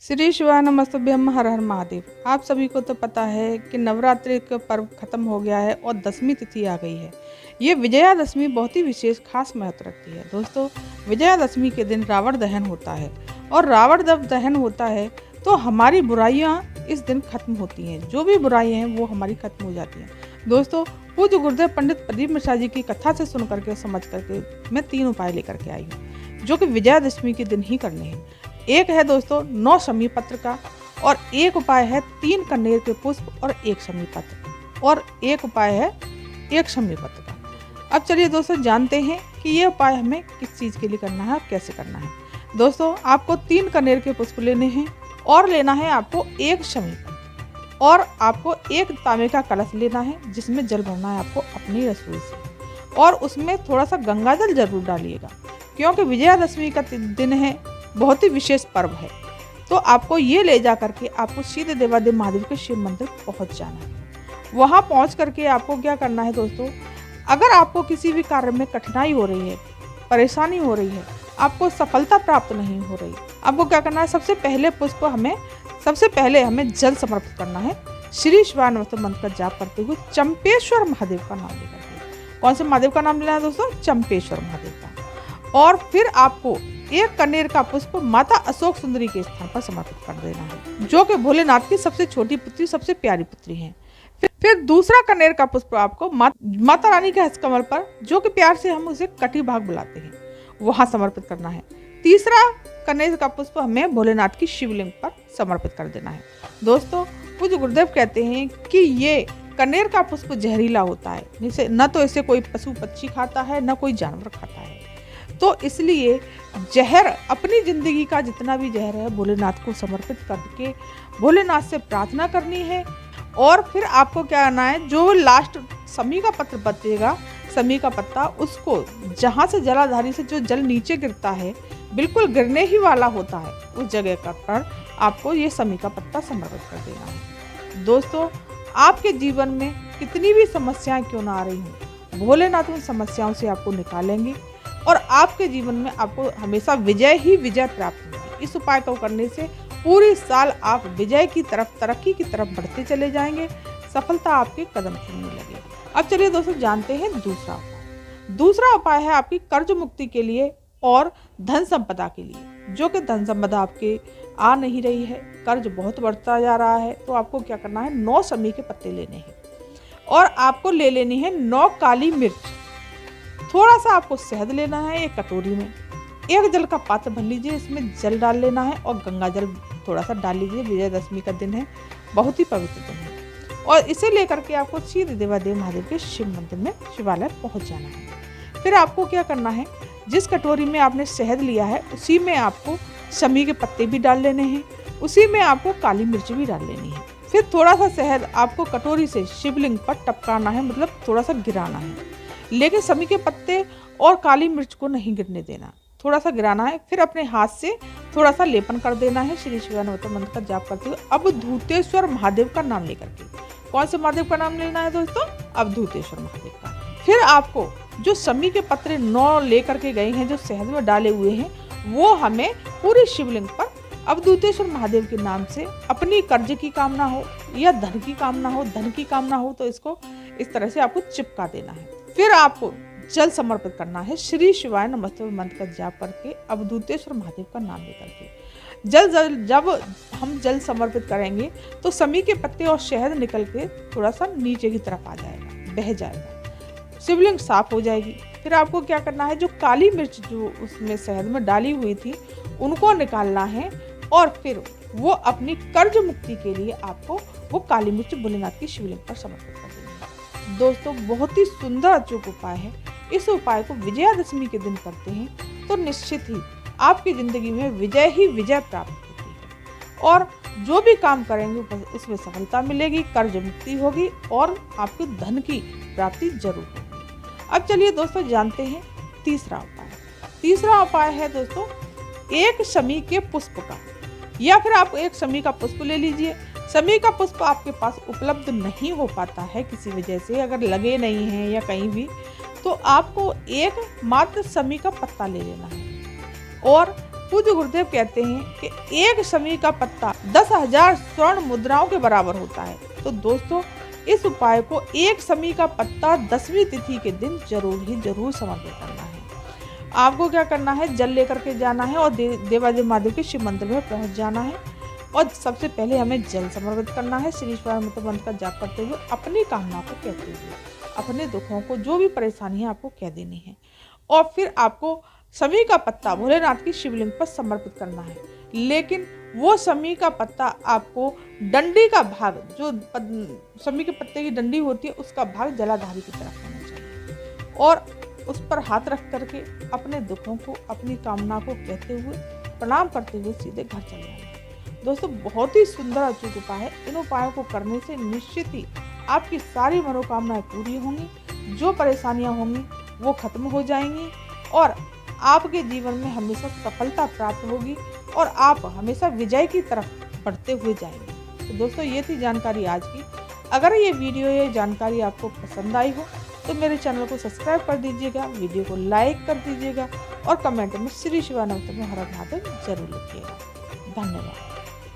श्री शिवाय नमस्तुभ्यम हर हर महादेव। आप सभी को तो पता है कि नवरात्रि का पर्व खत्म हो गया है और दशमी तिथि आ गई है। ये विजयादशमी बहुत ही विशेष खास महत्व रखती है। दोस्तों, विजयादशमी के दिन रावण दहन होता है और रावण जब दहन होता है तो हमारी बुराइयां इस दिन खत्म होती हैं। जो भी बुराइयां हैं वो हमारी खत्म हो जाती हैं। दोस्तों, पूज्य गुरुदेव पंडित प्रदीप मिश्रा जी की कथा से सुन करके समझ करके मैं 3 उपाय लेकर के आई हूँ जो कि विजयादशमी के दिन ही करने हैं। एक है दोस्तों 9 शमी पत्र का, और एक उपाय है 3 कनेर के पुष्प और 1 शमी पत्र, और एक उपाय है 1 शमी पत्र का। अब चलिए दोस्तों जानते हैं कि ये उपाय हमें किस चीज़ के लिए करना है और कैसे करना है। दोस्तों, आपको 3 कनेर के पुष्प लेने हैं और लेना है आपको 1 शमी पत्र, और आपको 1 तांबे का कलश लेना है जिसमें जल भरना है आपको अपनी रसोई से, और उसमें थोड़ा सा गंगा जल जरूर डालिएगा क्योंकि विजयादशमी का दिन है, बहुत ही विशेष पर्व है। तो आपको ये ले जा करके आपको सीधे देवादेव महादेव के शिव मंदिर पहुंच जाना है। वहां पहुंच करके आपको क्या करना है दोस्तों, अगर आपको किसी भी कार्य में कठिनाई हो रही है, परेशानी हो रही है, आपको सफलता प्राप्त नहीं हो रही, आपको क्या करना है, सबसे पहले हमें जल समर्पित करना है। श्री शिवाय नमस्तुभ्यम मंत्र का जाप करते हुए चंपेश्वर महादेव का नाम लेकर के। कौन से महादेव का नाम लेना है दोस्तों? चंपेश्वर महादेव का। और फिर आपको 1 कनेर का पुष्प माता अशोक सुंदरी के स्थान पर समर्पित कर देना है, जो कि भोलेनाथ की सबसे छोटी पुत्री, सबसे प्यारी पुत्री हैं। फिर दूसरा कनेर का पुष्प आपको माता रानी के हस्तकमल पर, जो कि प्यार से हम उसे कटी भाग बुलाते हैं, वहां समर्पित करना है। तीसरा कनेर का पुष्प हमें भोलेनाथ की शिवलिंग पर समर्पित कर देना है। दोस्तों, पूज्य गुरुदेव कहते हैं कि ये कनेर का पुष्प जहरीला होता है, न तो इसे कोई पशु पक्षी खाता है, न कोई जानवर खाता है। तो इसलिए जहर, अपनी जिंदगी का जितना भी जहर है भोलेनाथ को समर्पित करके भोलेनाथ से प्रार्थना करनी है। और फिर आपको क्या करना है, जो लास्ट शमी का पत्र बचेगा, शमी का पत्ता, उसको जहाँ से जलाधारी से जो जल नीचे गिरता है, बिल्कुल गिरने ही वाला होता है, उस जगह पर आपको ये शमी का पत्ता समर्पित कर देना है। दोस्तों, आपके जीवन में कितनी भी समस्याएं क्यों ना आ रही हों, भोलेनाथ उन समस्याओं से आपको निकालेंगे और आपके जीवन में आपको हमेशा विजय ही विजय प्राप्त होगी। इस उपाय को करने से पूरी साल आप विजय की तरफ, तरक्की की तरफ बढ़ते चले जाएंगे, सफलता आपके कदम चुनने लगेगी। अब चलिए दोस्तों जानते हैं दूसरा उपाय। दूसरा उपाय है आपकी कर्ज मुक्ति के लिए और धन संपदा के लिए, जो कि धन संपदा आपके आ नहीं रही है, कर्ज बहुत बढ़ता जा रहा है। तो आपको क्या करना है, 9 शमी के पत्ते लेने हैं और आपको ले लेनी है 9 काली मिर्च। थोड़ा सा आपको शहद लेना है एक कटोरी में, 1 जल का पात्र भर लीजिए, इसमें जल डाल लेना है और गंगा जल थोड़ा सा डाल लीजिए। विजयादशमी का दिन है, बहुत ही पवित्र दिन है, और इसे लेकर के आपको सीधे देवादेव महादेव के शिव मंदिर में, शिवालय पहुंच जाना है। फिर आपको क्या करना है, जिस कटोरी में आपने शहद लिया है उसी में आपको शमी के पत्ते भी डाल लेने हैं, उसी में आपको काली मिर्च भी डाल लेनी है। फिर थोड़ा सा शहद आपको कटोरी से शिवलिंग पर टपकाना है, मतलब थोड़ा सा गिराना है, लेकिन शमी के पत्ते और काली मिर्च को नहीं गिरने देना, थोड़ा सा गिराना है। फिर अपने हाथ से थोड़ा सा लेपन कर देना है श्री शिवाय नमस्तुभ्यम मंत्र का जाप करते हुए अवधूतेश्वर महादेव का नाम लेकर के। कौन से महादेव का नाम लेना है दोस्तों? अवधूतेश्वर महादेव का। फिर आपको जो शमी के पत्ते 9 लेकर के गए हैं, जो शहद में डाले हुए हैं, वो हमें पूरी शिवलिंग पर अवधूतेश्वर महादेव के नाम से, अपनी कर्ज की कामना हो या धन की कामना हो, तो इसको इस तरह से आपको चिपका देना है। फिर आपको जल समर्पित करना है श्री शिवाय नमस्तुभ्यम मंत्र का जाप करके अवधूतेश्वर महादेव का नाम लेकर के। जब हम जल समर्पित करेंगे तो शमी के पत्ते और शहद निकल के थोड़ा सा नीचे की तरफ आ जाएगा, बह जाएगा, शिवलिंग साफ हो जाएगी। फिर आपको क्या करना है, जो काली मिर्च जो उसमें शहद में डाली हुई थी उनको निकालना है, और फिर वो अपनी कर्ज मुक्ति के लिए आपको वो काली मिर्च भोलेनाथ की शिवलिंग पर समर्पित कर देनी है। दोस्तों, बहुत ही सुंदर अचूक उपाय है। इस उपाय को विजयादशमी के दिन करते हैं तो निश्चित ही आपकी जिंदगी में विजय ही विजय प्राप्त होती है, और जो भी काम करेंगे उसमें सफलता मिलेगी, कर्ज मुक्ति होगी और आपके धन की प्राप्ति जरूर होगी। अब चलिए दोस्तों जानते हैं तीसरा उपाय। तीसरा उपाय है दोस्तों 1 शमी के पुष्प का, या फिर आप 1 शमी का पुष्प ले लीजिए। शमी का पुष्प आपके पास उपलब्ध नहीं हो पाता है किसी वजह से, अगर लगे नहीं हैं या कहीं भी, तो आपको 1 मात्र शमी का पत्ता ले लेना है और पूज्य गुरुदेव कहते हैं कि एक शमी का पत्ता 10,000 स्वर्ण मुद्राओं के बराबर होता है। तो दोस्तों, इस उपाय को एक शमी का पत्ता 10वीं तिथि के दिन जरूर समर्पित करना है। आपको क्या करना है, जल लेकर के जाना है और देवादेव महादेव के शिव मंदिर में पहुंच जाना है और सबसे पहले हमें जल समर्पित करना है। श्री शिवाय मंत्र का जाप करते हुए अपनी कामना को कहते हुए अपने दुखों को, जो भी परेशानी है, आपको कह देनी है। और फिर आपको शमी का पत्ता भोलेनाथ की शिवलिंग पर समर्पित करना है। लेकिन वो शमी का पत्ता आपको डंडी का भाग, जो शमी के पत्ते की डंडी होती है, उसका भाग जलाधारी की तरफ होना चाहिए और उस पर हाथ रख करके अपने दुखों को, अपनी कामना को कहते हुए, प्रणाम करते हुए सीधे घर चले जाना है। दोस्तों, बहुत ही सुंदर अचूक उपाय है। इन उपायों को करने से निश्चित ही आपकी सारी मनोकामनाएं पूरी होंगी, जो परेशानियां होंगी वो खत्म हो जाएंगी और आपके जीवन में हमेशा सफलता प्राप्त होगी और आप हमेशा विजय की तरफ बढ़ते हुए जाएंगे। तो दोस्तों, ये थी जानकारी आज की। अगर ये वीडियो, ये जानकारी आपको पसंद आई हो तो मेरे चैनल को सब्सक्राइब कर दीजिएगा, वीडियो को लाइक कर दीजिएगा और कमेंट में श्री शिवानंद में हर महादेव जरूर लिखिएगा। धन्यवाद।